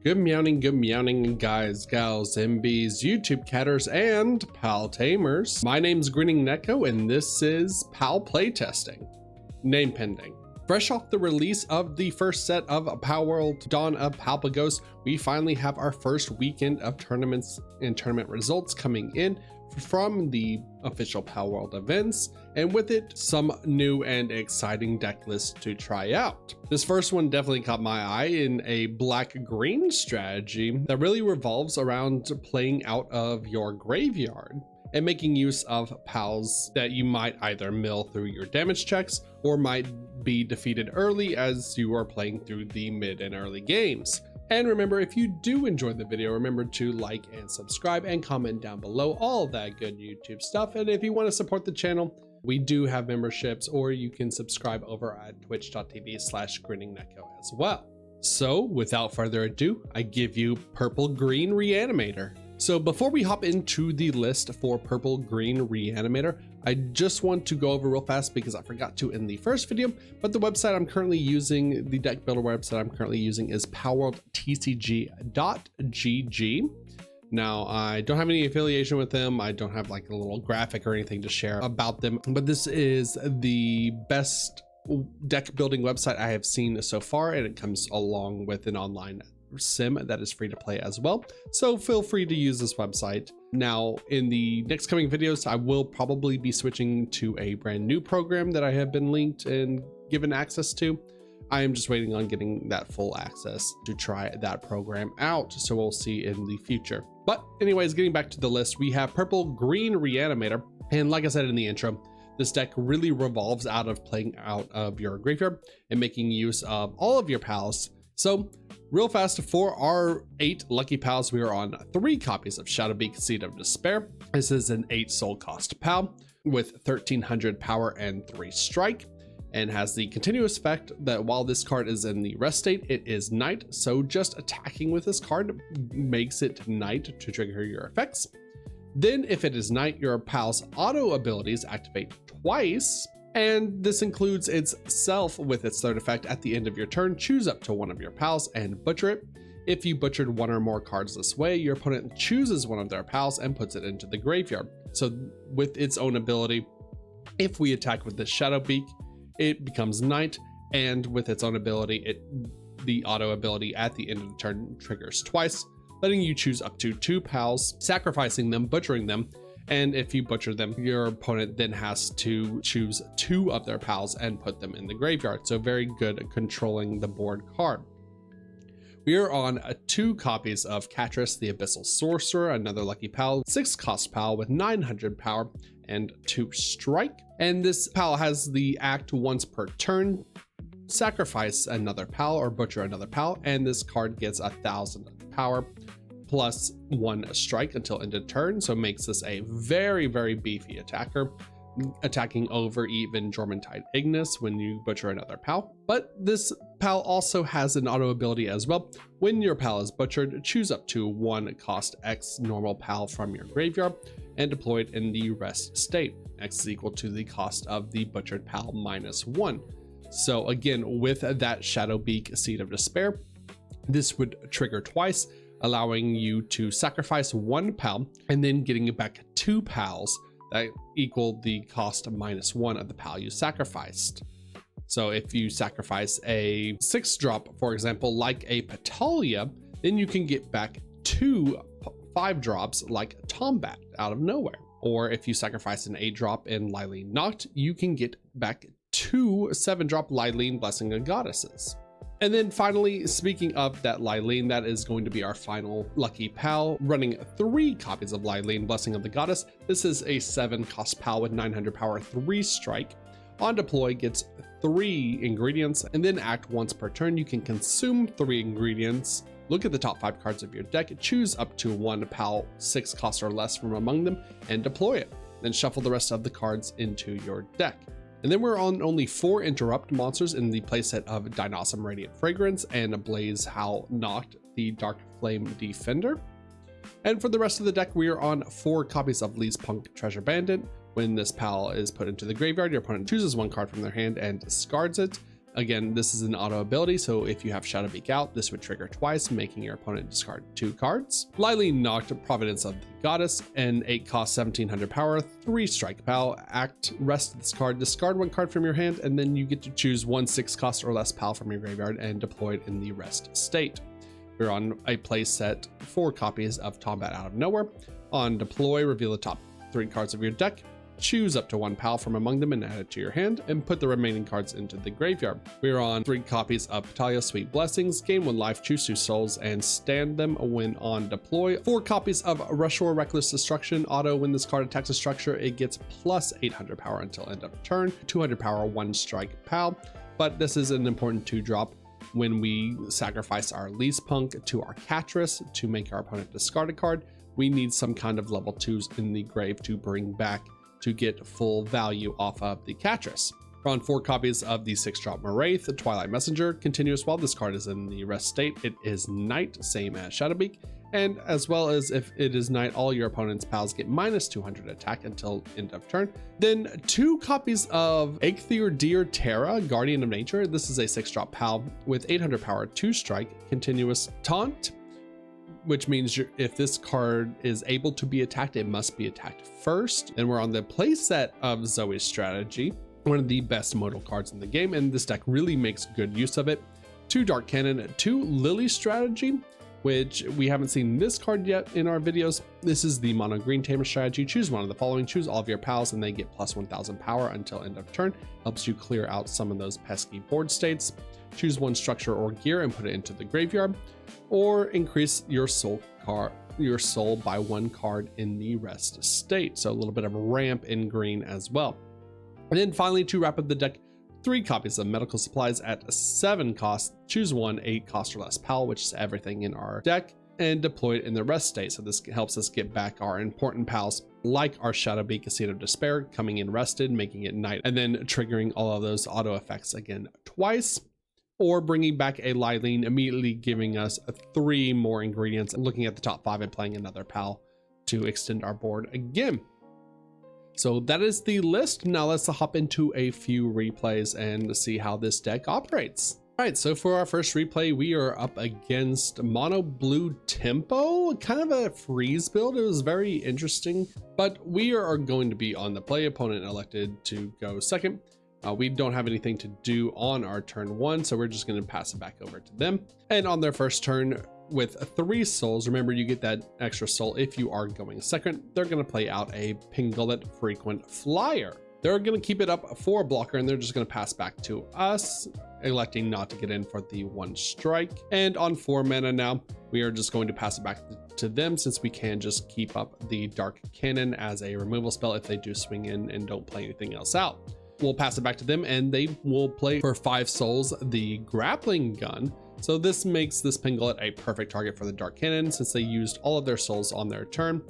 Good meowing, guys, gals, MBs, YouTube catters, and pal tamers. My name's Grinning Neko, and this is Pal Playtesting. Name pending. Fresh off the release of the first set of Palworld Dawn of Palpagos, we finally have our first weekend of tournaments and tournament results coming in from the official Palworld events, and with it, some new and exciting deck lists to try out. This first one definitely caught my eye in a black-green strategy that really revolves around playing out of your graveyard and making use of pals that you might either mill through your damage checks or might be defeated early as you are playing through the mid and early games. And remember, if you do enjoy the video, remember to like and subscribe and comment down below, all that good YouTube stuff. And if you want to support the channel, we do have memberships, or you can subscribe over at twitch.tv/grinningneko as well. So without further ado, I give you Purple Green Reanimator. So before we hop into the list for Purple Green Reanimator, I just want to go over real fast because I forgot to in the first video, but the website I'm currently using, the deck builder website I'm currently using is Palworld TCG.gg. Now, I don't have any affiliation with them. I don't have like a little graphic or anything to share about them, but this is the best deck building website I have seen so far, and it comes along with an online sim that is free to play as well, so feel free to use this website. Now, in the next coming videos, I will probably be switching to a brand new program that I have been linked and given access to. I am just waiting on getting that full access to try that program out, so we'll see in the future. But anyways, getting back to the list, we have Purple Green Reanimator, and like I said in the intro, this deck really revolves out of playing out of your graveyard and making use of all of your pals. So real fast, for our 8 lucky pals, we are on 3 copies of Shadowbeak Seed of Despair. This is an 8 soul cost pal with 1300 power and 3 strike, and has the continuous effect that while this card is in the rest state, it is night. So just attacking with this card makes it night to trigger your effects. Then if it is night, your pal's auto abilities activate twice, and this includes itself with its third effect. At the end of your turn, choose up to one of your pals and butcher it. If you butchered one or more cards this way, your opponent chooses one of their pals and puts it into the graveyard. So with its own ability, if we attack with the Shadowbeak, it becomes night, and with its own ability, the auto ability at the end of the turn triggers twice, letting you choose up to 2 pals, sacrificing them, butchering them. And if you butcher them, your opponent then has to choose 2 of their pals and put them in the graveyard. So very good at controlling the board card. We are on 2 copies of Catrus, the Abyssal Sorcerer, another lucky pal, 6 cost pal with 900 power and 2 strike. And this pal has the act once per turn, sacrifice another pal or butcher another pal, and this card gets 1000 power plus 1 strike until end of turn, so makes this a very, very beefy attacker, attacking over even Jormuntide Ignis when you butcher another pal. But this pal also has an auto ability as well. When your pal is butchered, choose up to 1 cost X normal pal from your graveyard and deploy it in the rest state. X is equal to the cost of the butchered pal minus 1. So again, with that Shadowbeak Seed of Despair, this would trigger twice, allowing you to sacrifice 1 pal and then getting back 2 pals that equal the cost of minus 1 of the pal you sacrificed. So if you sacrifice a 6-drop, for example, like a Patalia, then you can get back 2 5-drops like Tombat out of nowhere. Or if you sacrifice an 8-drop in Lylene Noct, you can get back 2 7-drop Lylene Blessing of Goddesses. And then finally, speaking of that Lylene, that is going to be our final lucky pal, running 3 copies of Lylene Blessing of the Goddess. This is a 7 cost pal with 900 power, 3 strike. On deploy, gets 3 ingredients, and then act once per turn. You can consume 3 ingredients. Look at the top 5 cards of your deck, choose up to 1 pal 6 cost or less from among them, and deploy it. Then shuffle the rest of the cards into your deck. And then we're on only 4 interrupt monsters in the playset of Dinossum Radiant Fragrance and Blaze Howl Noct, the Dark Flame Defender. And for the rest of the deck, we are on 4 copies of Lee's Punk Treasure Bandit. When this pal is put into the graveyard, your opponent chooses 1 card from their hand and discards it. Again, this is an auto ability, so if you have Shadowbeak out, this would trigger twice, making your opponent discard 2 cards. Lily knocked Providence of the Goddess, an 8 cost 1700 power, 3 strike PAL, act, rest this card, discard 1 card from your hand, and then you get to choose 1 6 cost or less PAL from your graveyard and deploy it in the rest state. We're on a play set 4 copies of Combat Out of Nowhere. On deploy, reveal the top 3 cards of your deck. Choose up to 1 PAL from among them and add it to your hand, and put the remaining cards into the graveyard. We are on 3 copies of Petalia Sweet Blessings, gain 1 life, choose 2 souls, and stand them when on deploy. 4 copies of Rushor Reckless Destruction, auto, when this card attacks a structure, it gets plus 800 power until end of turn, 200 power, 1 strike PAL, but this is an important 2-drop when we sacrifice our Lease Punk to our Catress to make our opponent discard a card. We need some kind of level 2s in the grave to bring back to get full value off of the Catress. We're on 4 copies of the 6-drop Moraith, Twilight Messenger, continuous while this card is in the rest state. It is night, same as Shadowbeak, and as well as if it is night, all your opponent's pals get minus 200 attack until end of turn. Then 2 copies of Eikthyr Deer Terra, Guardian of Nature. This is a 6-drop pal with 800 power, 2 strike, continuous taunt, which means if this card is able to be attacked, it must be attacked first. And we're on the playset of Zoe's Strategy, one of the best modal cards in the game, and this deck really makes good use of it. 2 Dark Cannon, 2 Lily Strategy, which we haven't seen this card yet in our videos. This is the mono green tamer strategy. Choose one of the following, choose all of your pals, and they get plus 1000 power until end of turn. Helps you clear out some of those pesky board states. Choose 1 structure or gear and put it into the graveyard, or increase your soul by 1 card in the rest state. So a little bit of a ramp in green as well. And then finally, to wrap up the deck, 3 copies of Medical Supplies at 7 cost. Choose 1 8 cost or less PAL, which is everything in our deck, and deploy it in the rest state. So this helps us get back our important pals, like our Shadowbeak, Seed of Despair, coming in rested, making it night, and then triggering all of those auto effects again twice, or bringing back a Lylene, immediately giving us 3 more ingredients, and looking at the top 5 and playing another pal to extend our board again. So that is the list. Now let's hop into a few replays and see how this deck operates. All right, so for our first replay, we are up against Mono Blue Tempo, kind of a freeze build. It was very interesting, but we are going to be on the play. Opponent elected to go second. We don't have anything to do on our turn 1, so we're just going to pass it back over to them. And on their first turn, with 3 souls, remember you get that extra soul if you are going second, they're going to play out a Pingullet Frequent Flyer. They're going to keep it up for a blocker, and they're just going to pass back to us, electing not to get in for the 1 strike. And on 4 mana now, we are just going to pass it back to them, since we can just keep up the Dark Cannon as a removal spell if they do swing in and don't play anything else out. We'll pass it back to them, and they will play for 5 souls the Grappling Gun. So this makes this Pingullet a perfect target for the Dark Cannon. Since they used all of their souls on their turn,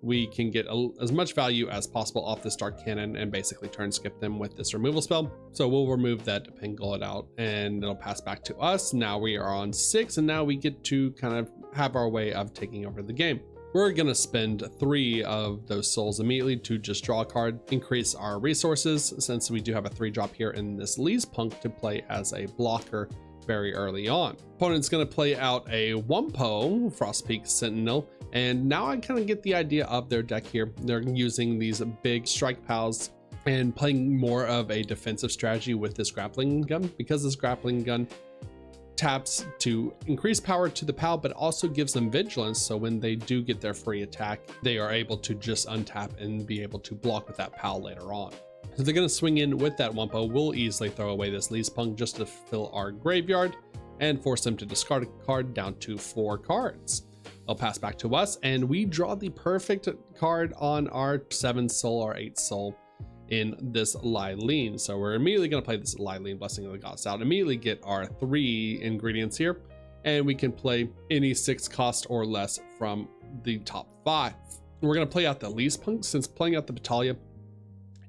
we can get as much value as possible off this Dark Cannon and basically turn skip them with this removal spell. So we'll remove that Pingullet out, and it'll pass back to us. Now we are on 6, and now we get to kind of have our way of taking over the game. We're gonna spend 3 of those souls immediately to just draw a card, increase our resources, since we do have a 3-drop here in this Lease Punk to play as a blocker very early on. Opponent's gonna play out a Wumpo, Frostpeak Sentinel, and now I kind of get the idea of their deck here. They're using these big strike pals and playing more of a defensive strategy with this Grappling Gun, because this Grappling Gun taps to increase power to the pal, but also gives them vigilance, so when they do get their free attack, they are able to just untap and be able to block with that pal later on. So they're going to swing in with that Wumpo. We'll easily throw away this Lease Punk just to fill our graveyard and force them to discard a card down to 4 cards. They'll pass back to us, and we draw the perfect card on our 7 soul or 8 soul in this Lylene. So we're immediately going to play this Lylene, Blessing of the Gods out, immediately get our 3 ingredients here, and we can play any 6 cost or less from the top 5. We're going to play out the Lease Punk, since playing out the Petalia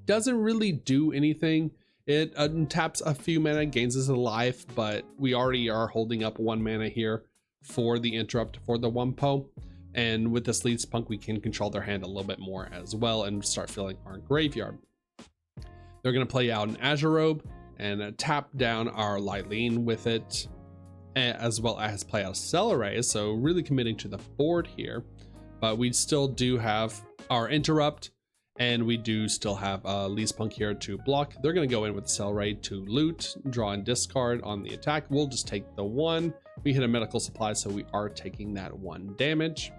doesn't really do anything. It untaps a few mana, gains us a life, but we already are holding up 1 mana here for the interrupt for the Wumpo. And with this Lease Punk, we can control their hand a little bit more as well and start filling our graveyard. They're going to play out an Azure Robe, and tap down our Lylene with it, as well as play out Accelerate. So really committing to the board here, but we still do have our Interrupt, and we do still have Lease Punk here to block. They're going to go in with Accelerate to loot, draw and discard on the attack. We'll just take the 1. We hit a medical supply, so we are taking that 1 damage.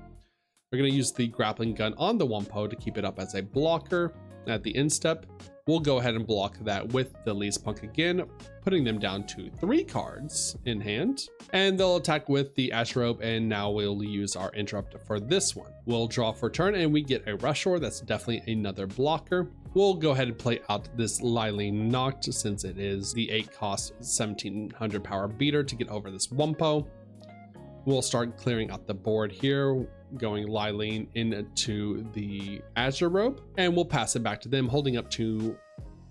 We're going to use the grappling gun on the Wumpo to keep it up as a blocker. At the end step, we'll go ahead and block that with the Lease Punk again, putting them down to 3 cards in hand. And they'll attack with the Ash Robe, and now we'll use our Interrupt for this one. We'll draw for turn, and we get a Rushor. That's definitely another blocker. We'll go ahead and play out this Lylene Noct, since it is the 8 cost 1700 power beater to get over this Wumpo. We'll start clearing out the board here, going Lylene into the Azure Robe, and we'll pass it back to them, holding up 2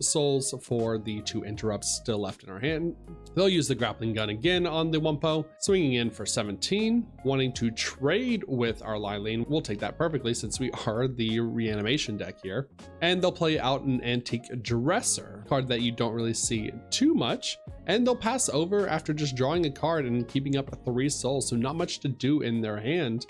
souls for the 2 interrupts still left in our hand. They'll use the grappling gun again on the Wumpo, swinging in for 17, wanting to trade with our Lylene. We'll take that perfectly since we are the reanimation deck here. And they'll play out an Antique Dresser, card that you don't really see too much, and they'll pass over after just drawing a card and keeping up 3 souls, so not much to do in their hand.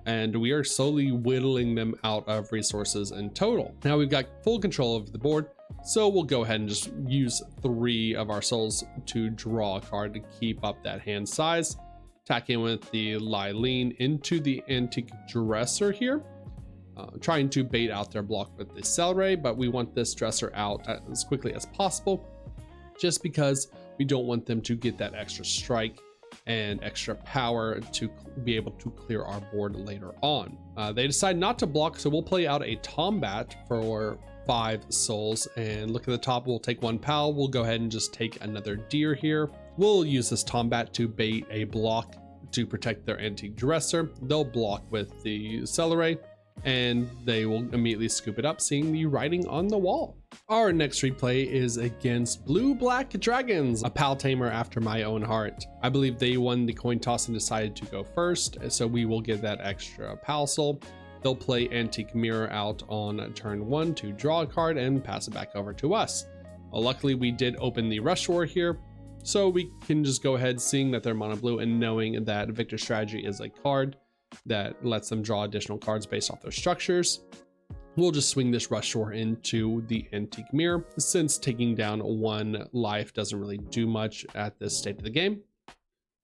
And we are slowly whittling them out of resources in total. Now we've got full control of the board, so we'll go ahead and just use 3 of our souls to draw a card to keep up that hand size. Attack in with the Lylene into the Antique Dresser here, trying to bait out their block with the Celeray, but we want this Dresser out as quickly as possible, just because we don't want them to get that extra strike and extra power to be able to clear our board later on. They decide not to block, so we'll play out a Tombat for 5 souls, and look at the top, we'll take 1 pal. We'll go ahead and just take another deer here. We'll use this Tombat to bait a block to protect their Antique Dresser. They'll block with the Celeray, and they will immediately scoop it up, seeing the writing on the wall. Our next replay is against Blue Black Dragons, a pal tamer after my own heart. I believe they won the coin toss and decided to go first, so we will get that extra pal soul. They'll play Antique Mirror out on turn 1 to draw a card and pass it back over to us. Luckily, we did open the Rush War here, so we can just go ahead, seeing that they're mono blue and knowing that Victor Strategy is a card that lets them draw additional cards based off their structures. We'll just swing this Rush War into the Antique Mirror, since taking down 1 life doesn't really do much at this state of the game.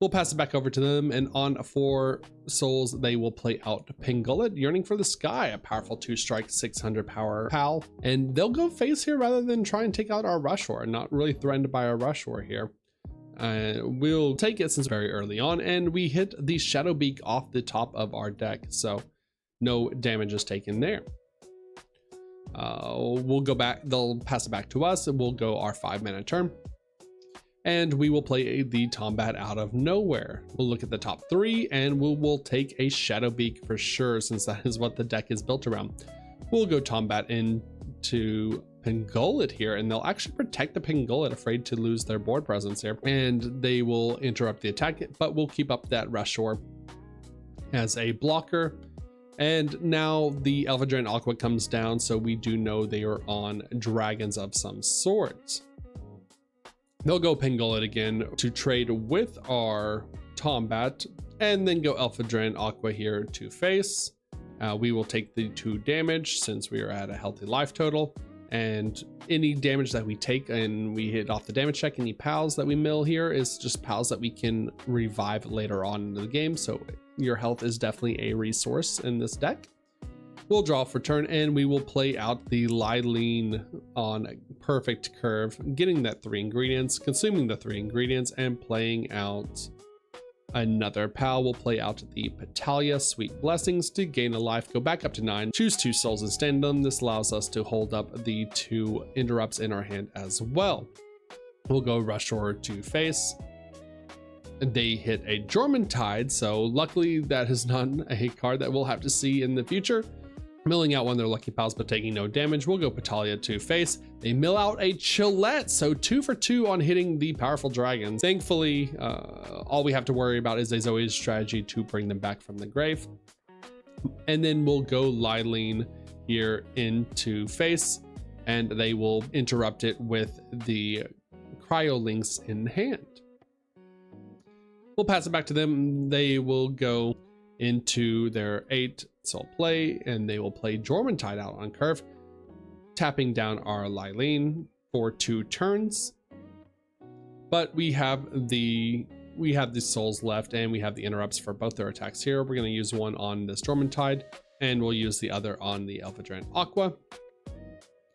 We'll pass it back over to them, and on 4 souls, they will play out Pangullet, Yearning for the Sky, a powerful 2-strike, 600 power pal. And they'll go face here rather than try and take out our Rush War. Not really threatened by our Rush War here. We'll take it since very early on, and we hit the Shadow Beak off the top of our deck, so no damage is taken there. We'll go back, they'll pass it back to us, and we'll go our 5-mana turn. And we will play the Tombat out of nowhere. We'll look at the top 3, and we'll take a Shadow Beak for sure, since that is what the deck is built around. We'll go Tombat into Pangullet here, and they'll actually protect the Pangullet, afraid to lose their board presence here. And they will interrupt the attack, but we'll keep up that Rush War as a blocker. And now the Elfadran Aqua comes down, so we do know they are on dragons of some sort. They'll go Pangullet again to trade with our Tombat, and then go Elfadran Aqua here to face. We will take the 2 damage since we are at a healthy life total, and any damage that we take and we hit off the damage check, any pals that we mill here is just pals that we can revive later on in the game, so your health is definitely a resource in this deck. We'll draw for turn, and we will play out the Lylene on Perfect Curve, getting that 3 ingredients, consuming the 3 ingredients, and playing out another pal. We'll play out the Petalia Sweet Blessings to gain a life, go back up to 9, choose 2 souls and stand them. This allows us to hold up the 2 interrupts in our hand as well. We'll go Rush War to face. They hit a Jormuntide, so luckily that is not a card that we'll have to see in the future. Milling out one of their lucky pals, but taking no damage. We'll go Petalia to face. They mill out a Chillette, so 2 for 2 on hitting the powerful dragons. Thankfully, all we have to worry about is a Zoe's strategy to bring them back from the grave. And then we'll go Lylene here into face, and they will interrupt it with the Cryolinks in hand. We'll pass it back to them. They will go into their 8 soul play, and they will play Jormuntide out on curve, tapping down our Lylene for 2 turns. But we have the souls left, and we have the interrupts for both their attacks here. We're going to use one on this Jormuntide, and we'll use the other on the Elphadran Aqua.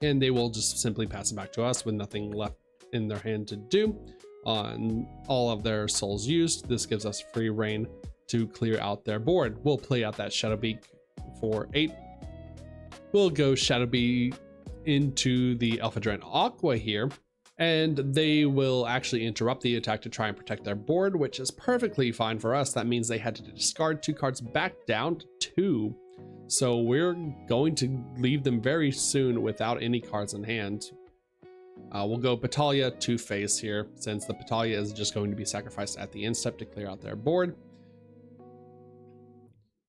And they will just simply pass it back to us with nothing left in their hand to do. On all of their souls used, this gives us free reign to clear out their board. We'll play out that Shadowbeak for 8. We'll go Shadowbeak into the Elphadran Aqua here, and they will actually interrupt the attack to try and protect their board, which is perfectly fine for us. That means they had to discard 2 cards back down to 2. So we're going to leave them very soon without any cards in hand. We'll go Batalha to face here, since the Batalha is just going to be sacrificed at the end step to clear out their board.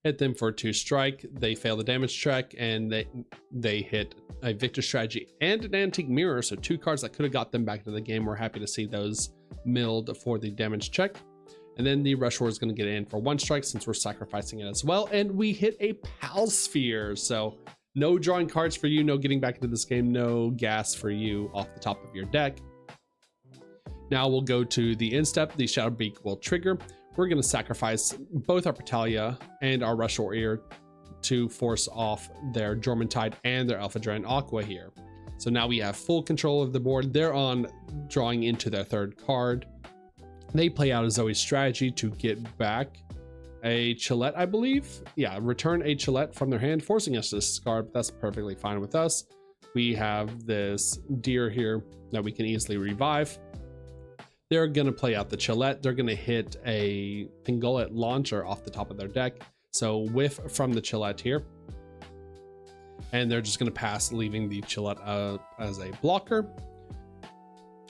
Hit them for 2 strike. They fail the damage check, and they hit a Victor Strategy and an Antique Mirror, so 2 cards that could have got them back into the game. We're happy to see those milled for the damage check. And then the Rushor is going to get in for 1 strike since we're sacrificing it as well. And we hit a Pal Sphere, so no drawing cards for you, no getting back into this game, no gas for you off the top of your deck. Now we'll go to the end step. The Shadowbeak will trigger. We're going to sacrifice both our Batalha and our Rushor Ear to force off their Jormuntide and their Elphadran Aqua here. So now we have full control of the board. They're on drawing into their 3rd card. They play out a Zoe's Strategy to get back a Chillette, I believe. Yeah, return a Chillette from their hand, forcing us to discard, but that's perfectly fine with us. We have this Deer here that we can easily revive. They're going to play out the Chillette. They're going to hit a Pingullet Launcher off the top of their deck. So whiff from the Chillette here. And they're just going to pass, leaving the Chillette as a blocker.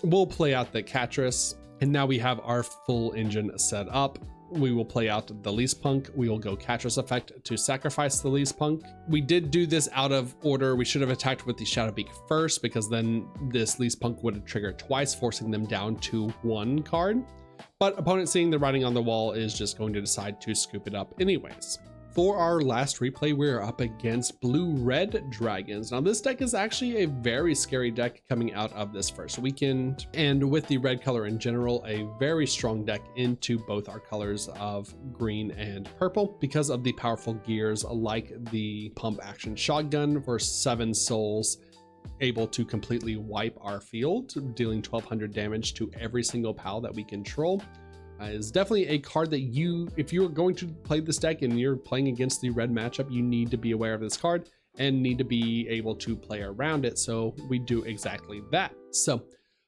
We'll play out the Catris. And now we have our full engine set up. We will play out the Least Punk. We will go Catris effect to sacrifice the Least Punk. We did do this out of order. We should have attacked with the Shadowbeak first, because then this Least Punk would have triggered twice, forcing them down to 1 card. But opponent seeing the writing on the wall is just going to decide to scoop it up anyways. For our last replay, we're up against Blue-Red Dragons. Now this deck is actually a very scary deck coming out of this first weekend, and with the red color in general, a very strong deck into both our colors of green and purple because of the powerful gears like the pump action shotgun for 7 souls, able to completely wipe our field, dealing 1200 damage to every single pal that we control. Is definitely a card that if you're going to play this deck and you're playing against the red matchup, you need to be aware of this card and need to be able to play around it. So we do exactly that. So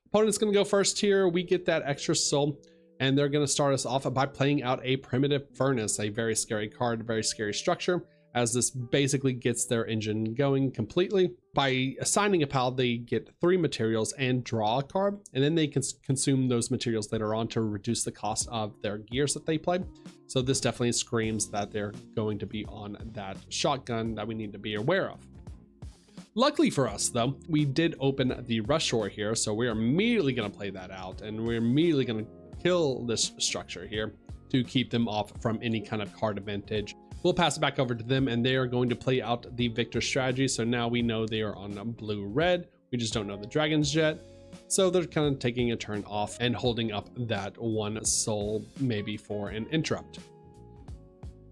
opponent's going to go first here. We get that extra soul, and they're going to start us off by playing out a Primitive Furnace, a very scary card, very scary structure, as this basically gets their engine going completely. By assigning a pal, they get 3 materials and draw a card, and then they can consume those materials later on to reduce the cost of their gears that they play. So this definitely screams that they're going to be on that shotgun that we need to be aware of. Luckily for us though, we did open the Rushor here, so we're immediately going to play that out, and we're immediately going to kill this structure here to keep them off from any kind of card advantage. We'll pass it back over to them, and they are going to play out the Victor Strategy. So now we know they are on blue-red. We just don't know the dragons yet. So they're kind of taking a turn off and holding up that 1 soul, maybe for an interrupt.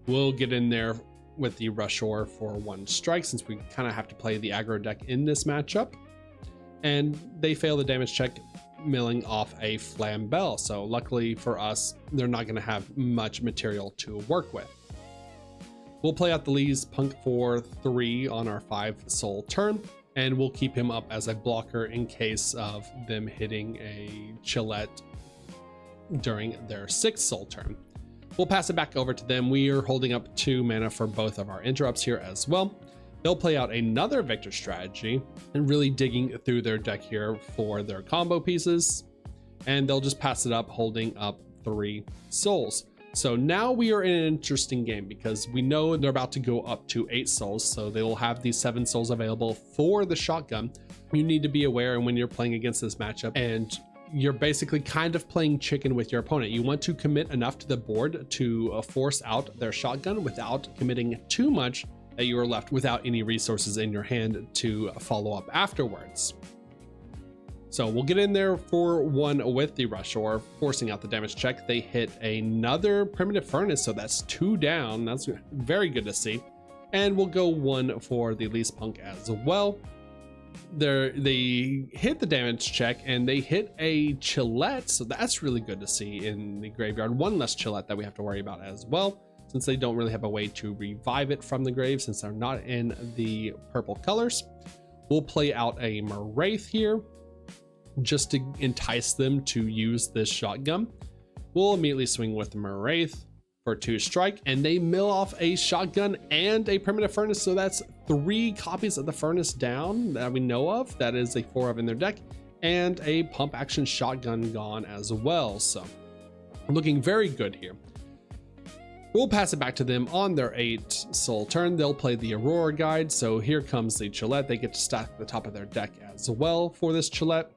We'll get in there with the Rushor for 1 strike, since we kind of have to play the aggro deck in this matchup. And they fail the damage check, milling off a Flambell. So luckily for us, they're not going to have much material to work with. We'll play out the Least Punk for 3 on our 5 soul turn, and we'll keep him up as a blocker in case of them hitting a Chillette during their 6th soul turn. We'll pass it back over to them. We are holding up 2 mana for both of our interrupts here as well. They'll play out another Victor Strategy and really digging through their deck here for their combo pieces, and they'll just pass it up, holding up 3 souls. So now we are in an interesting game because we know they're about to go up to 8 souls, so they will have these 7 souls available for the shotgun. You need to be aware, and when you're playing against this matchup and you're basically kind of playing chicken with your opponent. You want to commit enough to the board to force out their shotgun without committing too much that you are left without any resources in your hand to follow up afterwards. So we'll get in there for one with the rush, or forcing out the damage check. They hit another primitive furnace, so that's 2 down. That's very good to see. And we'll go 1 for the least punk as well. They hit the damage check and they hit a Chillette, so that's really good to see in the graveyard. 1 less Chillette that we have to worry about as well, since they don't really have a way to revive it from the grave since they're not in the purple colors. We'll play out a Wraith here just to entice them to use this shotgun. We'll immediately swing with the Wraith for 2 strike, and they mill off a shotgun and a primitive furnace, so that's 3 copies of the furnace down that we know of. That is a 4 of in their deck, and a pump action shotgun gone as well, so looking very good here. We'll pass it back to them on their 8 soul turn. They'll play the Aurora Guide, so here comes the Chillette. They get to stack the top of their deck as well for this Chillette.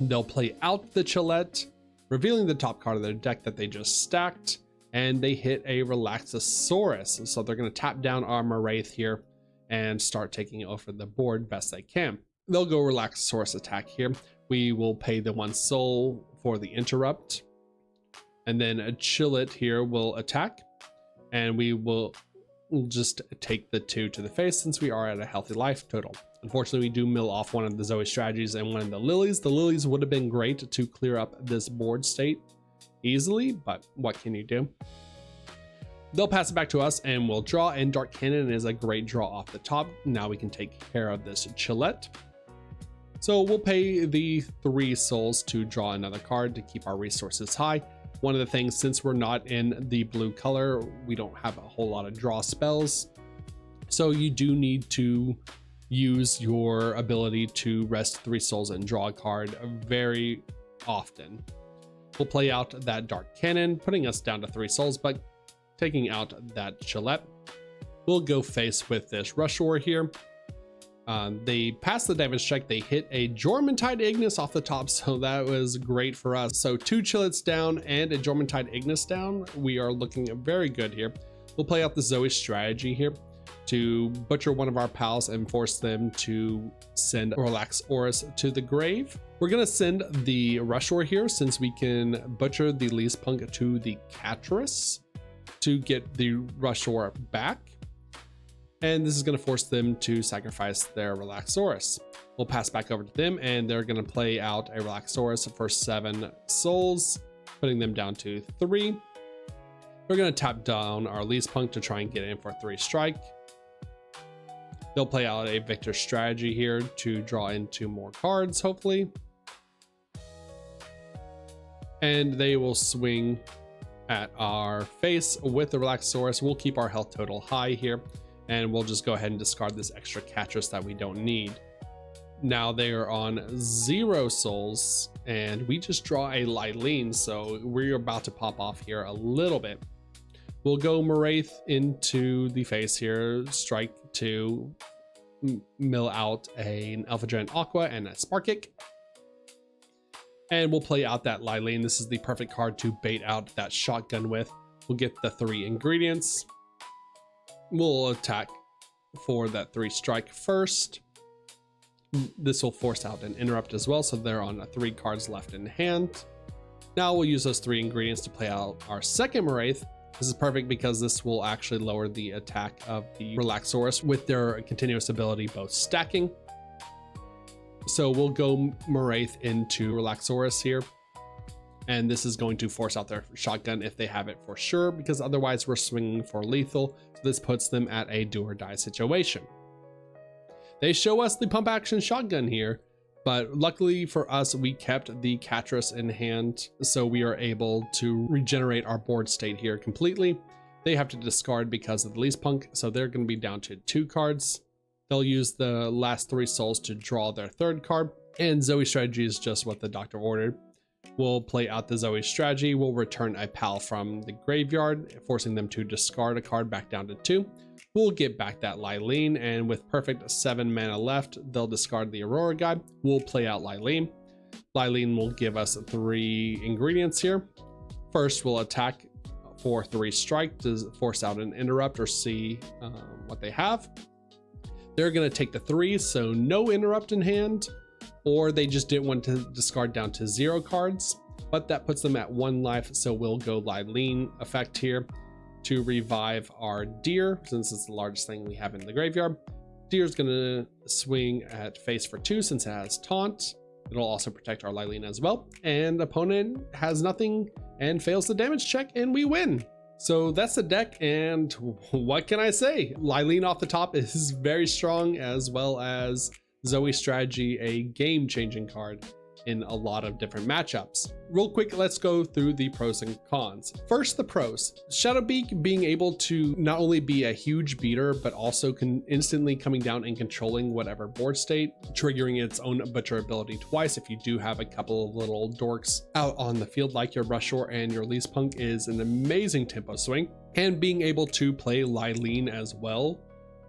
They'll play out the Chillette, revealing the top card of their deck that they just stacked, and they hit a Relaxosaurus. So they're going to tap down our Wraith here and start taking over the board best they can. They'll go Relaxosaurus attack here. We will pay the 1 soul for the interrupt, and then a Chillette here will attack, and we'll just take the 2 to the face since we are at a healthy life total. Unfortunately, we do mill off one of the Zoe strategies and one of the lilies. The lilies would have been great to clear up this board state easily, but what can you do? They'll pass it back to us and we'll draw, and Dark Cannon is a great draw off the top. Now we can take care of this Chillette. So we'll pay the 3 souls to draw another card to keep our resources high. One of the things, since we're not in the blue color, we don't have a whole lot of draw spells. So you do need to use your ability to rest 3 souls and draw a card very often. We'll play out that Dark Cannon, putting us down to 3 souls, but taking out that Chillette. We'll go face with this Rush Ore here. They pass the damage check. They hit a Jormuntide Ignis off the top, so that was great for us. So 2 Chillettes down and a Jormuntide Ignis down. We are looking very good here. We'll play out the Zoe strategy here to butcher one of our pals and force them to send Relaxosaurus to the grave. We're gonna send the Rush Ore here since we can butcher the least punk to the Catris to get the Rush Ore back. And this is going to force them to sacrifice their Relaxosaurus. We'll pass back over to them, and they're going to play out a Relaxosaurus for 7 souls, putting them down to 3. We're going to tap down our least punk to try and get in for 3 strike. They'll play out a Victor strategy here to draw in 2 more cards, hopefully. And they will swing at our face with the Relaxosaurus. We'll keep our health total high here, and we'll just go ahead and discard this extra Catris that we don't need. Now they are on 0 souls, and we just draw a Lylene, so we're about to pop off here a little bit. We'll go Wraith into the face here, strike 2, mill out an Alpha Giant Aqua and a Sparkic. And we'll play out that Lylene. This is the perfect card to bait out that shotgun with. We'll get the 3 ingredients. We'll attack for that 3 strike first. This will force out an interrupt as well, so they're on 3 cards left in hand. Now we'll use those 3 ingredients to play out our second Wraith. This is perfect because this will actually lower the attack of the Relaxosaurus with their continuous ability both stacking. So we'll go Wraith into Relaxosaurus here. And this is going to force out their shotgun if they have it for sure, because otherwise we're swinging for lethal. So this puts them at a do or die situation. They show us the pump action shotgun here, but luckily for us, we kept the Catris in hand, so we are able to regenerate our board state here completely. They have to discard because of the least punk, so they're going to be down to 2 cards. They'll use the last 3 souls to draw their 3rd card, and Zoe strategy is just what the doctor ordered. We'll play out the Zoe strategy. We'll return a pal from the graveyard, forcing them to discard a card back down to 2. We'll get back that Lylene, and with perfect 7 mana left, they'll discard the Aurora Guide. We'll play out Lylene. Lylene will give us 3 ingredients here. First, we'll attack for 3 strike to force out an interrupt or see what they have. They're going to take the 3, so no interrupt in hand, or they just didn't want to discard down to 0 cards, but that puts them at 1 life, so we'll go Lylene effect here to revive our deer, since it's the largest thing we have in the graveyard. Deer's going to swing at face for 2 since it has taunt. It'll also protect our Lylene as well, and opponent has nothing and fails the damage check, and we win. So that's the deck, and what can I say? Lylene off the top is very strong, as well as Zoe's Strategy, a game-changing card in a lot of different matchups. Real quick, let's go through the pros and cons. First, the pros. Shadowbeak being able to not only be a huge beater, but also instantly coming down and controlling whatever board state, triggering its own butcher ability twice if you do have a couple of little dorks out on the field like your Brushore and your Lease Punk is an amazing tempo swing. And being able to play Lylene as well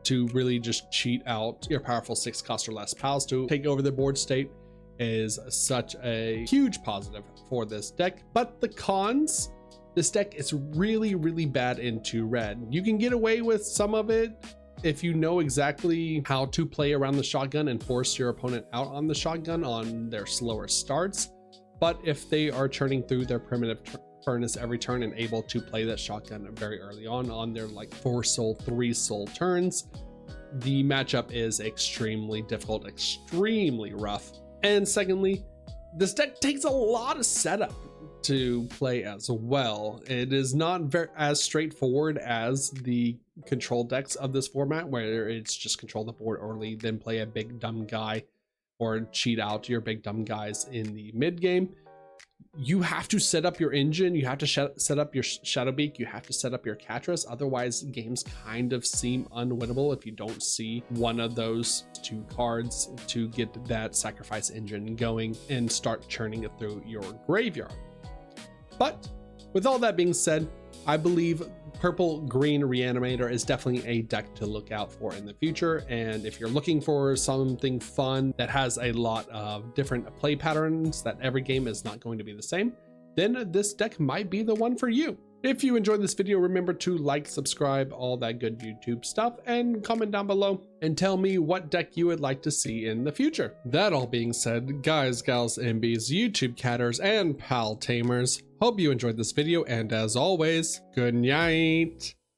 to really just cheat out your powerful 6 cost or less pals to take over the board state is such a huge positive for this deck. But the cons, this deck is really bad into red. You can get away with some of it if you know exactly how to play around the shotgun and force your opponent out on the shotgun on their slower starts. But if they are churning through their primitive furnace every turn and able to play that shotgun very early on their like 4 soul 3 soul turns, the matchup is extremely difficult, extremely rough. And secondly, this deck takes a lot of setup to play as well. It is not as straightforward as the control decks of this format, where it's just control the board early, then play a big dumb guy or cheat out your big dumb guys in the mid game. You have to set up your engine, you have to set up your Shadowbeak, you have to set up your Catras, otherwise games kind of seem unwinnable if you don't see one of those 2 cards to get that sacrifice engine going and start churning it through your graveyard. But with all that being said, I believe Purple Green Reanimator is definitely a deck to look out for in the future, and if you're looking for something fun that has a lot of different play patterns, that every game is not going to be the same, then this deck might be the one for you. If you enjoyed this video, remember to like, subscribe, all that good YouTube stuff, and comment down below and tell me what deck you would like to see in the future. That all being said, guys, gals, MBs, YouTube catters, and pal tamers, hope you enjoyed this video, and as always, good night.